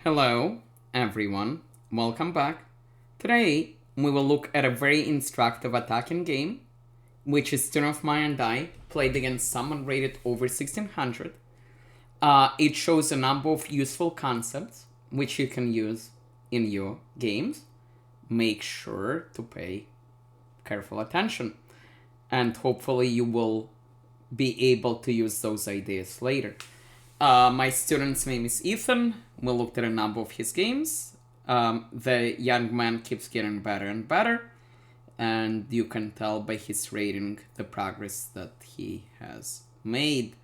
Hello, everyone. Welcome back. Today, we will look at a very instructive attacking game, which is student of mine and I played against someone rated over 1600. It shows a number of useful concepts which you can use in your games. Make sure to pay careful attention, and hopefully you will be able to use those ideas later. My student's name is Ethan. We looked at a number of his games. The young man keeps getting better and better, and you can tell by his rating the progress that he has made.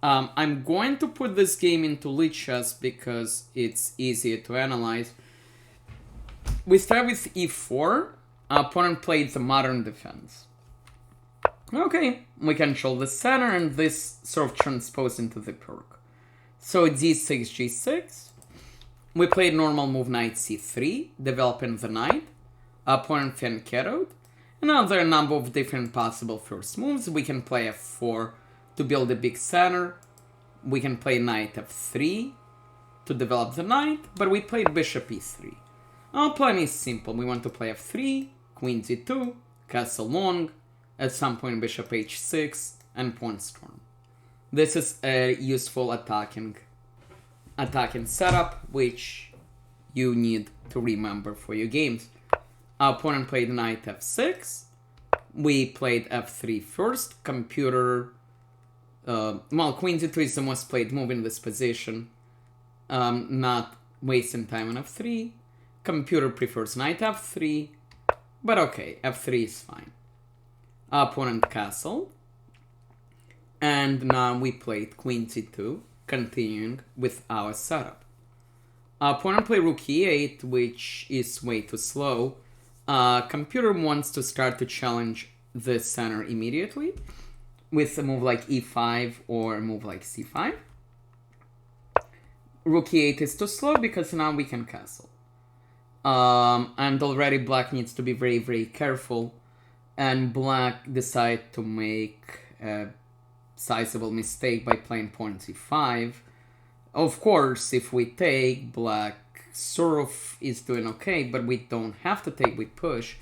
I'm going to put this game into lead chess because it's easier to analyze. We start with e4. Our opponent played the modern defense. Okay, we control the center, and this sort of transposed into the Pirc. So d6, g6. We played normal move knight c3, developing the knight. Opponent fianchettoed. And now there are a number of different possible first moves. We can play f4 to build a big center. We can play knight f3 to develop the knight, but we played bishop e3. Our plan is simple. We want to play f3, queen d2, castle long, at some point bishop h6, and pawn storm. This is a useful attacking setup, which you need to remember for your games. Our opponent played knight f6. We played f3 first. Computer... queen d2 is the most played move in this position. Not wasting time on f3. Computer prefers knight f3. But okay, f3 is fine. Our opponent castled. And now we played queen c2, continuing with our setup. Our opponent played rook e8, which is way too slow. Computer wants to start to challenge the center immediately with a move like e5 or a move like c5. Rook e8 is too slow because now we can castle. And already black needs to be very, very careful. And black decided to make a sizable mistake by playing pawn c5. Of course, if we take, black sort of is doing okay, but we don't have to take, we push.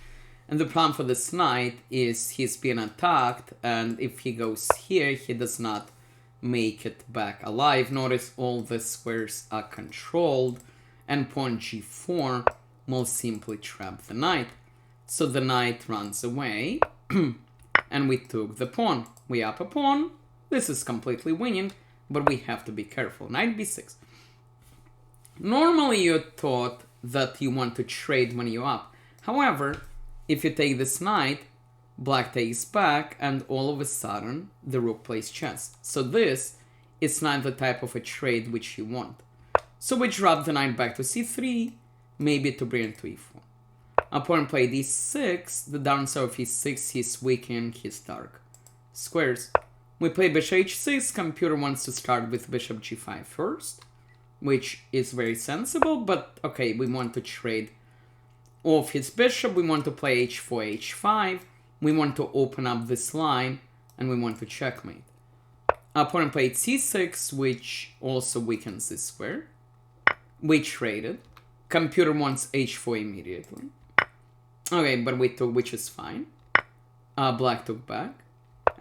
And the problem for this knight is he's being attacked, and if he goes here, he does not make it back alive. Notice all the squares are controlled, and pawn g4 will simply trap the knight. So the knight runs away, and we took the pawn. We up a pawn. This is completely winning, but we have to be careful. Knight b6. Normally you're taught that you want to trade when you're up. However, if you take this knight, black takes back, and all of a sudden the rook plays chess. So this is not the type of a trade which you want. So we drop the knight back to c3, maybe to bring it to e4. Opponent played e6. The downside of e6, he's weakening his dark squares. We play bishop h6. Computer wants to start with bishop g5 first, which is very sensible, but okay, we want to trade off his bishop. We want to play h4, h5. We want to open up this line, and we want to checkmate. Opponent played c6, which also weakens this square. We traded. Computer wants h4 immediately. Okay, but we took, which is fine. Black took back.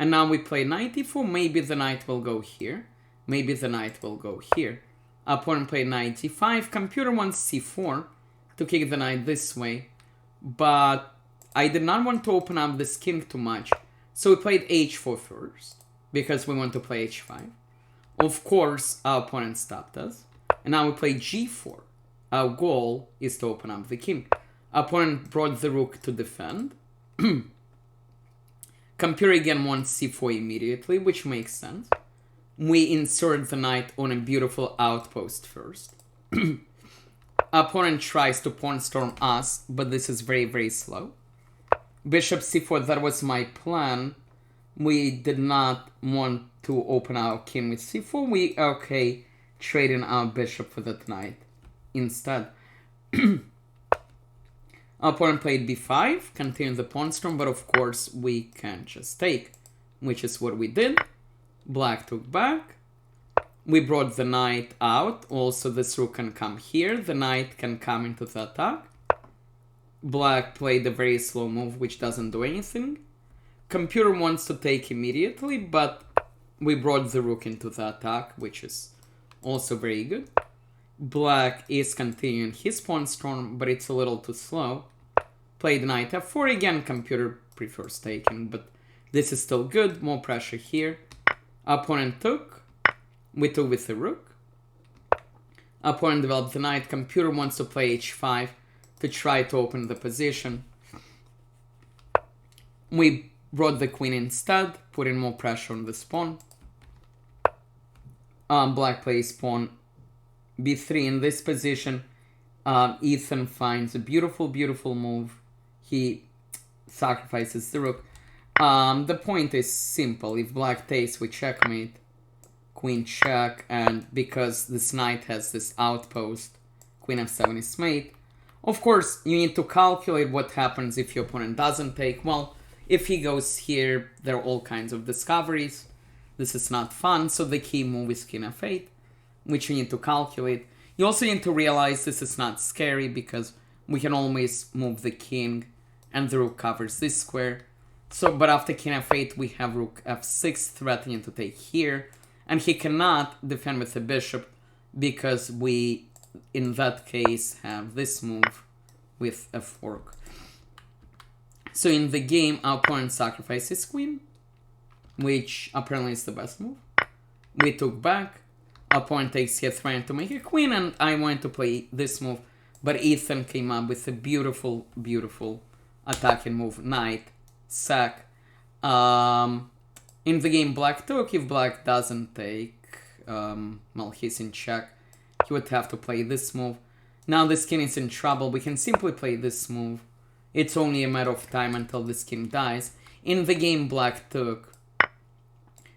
And now we play knight e4. Maybe the knight will go here. Maybe the knight will go here. Opponent played knight e5. Computer wants c4 to kick the knight this way. But I did not want to open up this king too much. So we played h4 first, because we want to play h5. Of course, our opponent stopped us. And now we play g4. Our goal is to open up the king. Opponent brought the rook to defend. Computer again wants c4 immediately, which makes sense. We insert the knight on a beautiful outpost first. Opponent tries to pawn storm us, but this is very, very slow. Bishop c4, that was my plan. We did not want to open our king with c4. We, okay, trading our bishop for that knight instead. Opponent played b5, continued the pawn storm, but of course we can't just take, which is what we did. Black took back. We brought the knight out. Also, this rook can come here. The knight can come into the attack. Black played a very slow move, which doesn't do anything. Computer wants to take immediately, but we brought the rook into the attack, which is also very good. Black is continuing his pawn storm, but it's a little too slow. Played knight f4 again. Computer prefers taking, but this is still good. More pressure here. Opponent took. We took with the rook. Opponent developed the knight. Computer wants to play h5 to try to open the position. We brought the queen instead, putting more pressure on this pawn. Black plays pawn b3 in this position. Ethan finds a beautiful, beautiful move. He sacrifices the rook. The point is simple. If black takes, we checkmate. Queen check, and because this knight has this outpost, queen f7 is mate. Of course, you need to calculate what happens if your opponent doesn't take. Well, if he goes here, there are all kinds of discoveries. This is not fun, so the key move is king f8, which you need to calculate. You also need to realize this is not scary, because we can always move the king, and the rook covers this square. So, but after king f8, we have rook f6 threatening to take here, and he cannot defend with the bishop, because we, in that case, have this move with a fork. So in the game, our opponent sacrifices queen, which apparently is the best move. We took back. Our opponent takes here trying to make a queen, and I wanted to play this move, but Ethan came up with a beautiful, beautiful attacking move, knight, sack. In the game, black took. If black doesn't take, well, he's in check. He would have to play this move. Now this king is in trouble. We can simply play this move. It's only a matter of time until this king dies. In the game, black took.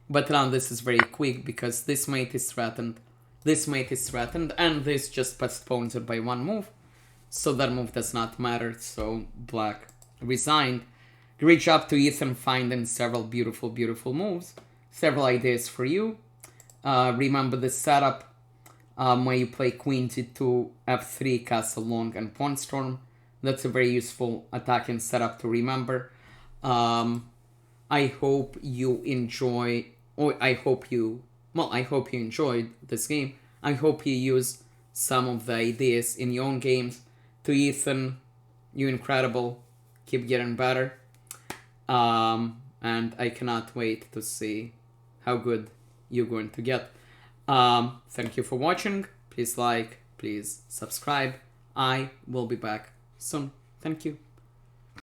But now this is very quick, because this mate is threatened. This mate is threatened, and this just postpones it by one move. So that move does not matter, so black resigned. Great job to Ethan finding several beautiful, beautiful moves. Several ideas for you. Remember the setup where you play queen to f3, castle long, and pawn storm. That's a very useful attacking setup to remember. I hope you enjoy, or I hope you enjoyed this game. I hope you use some of the ideas in your own games. To Ethan, you're incredible. Keep getting better. And I cannot wait to see how good you're going to get. Thank you for watching. Please like, please subscribe. I will be back soon. Thank you.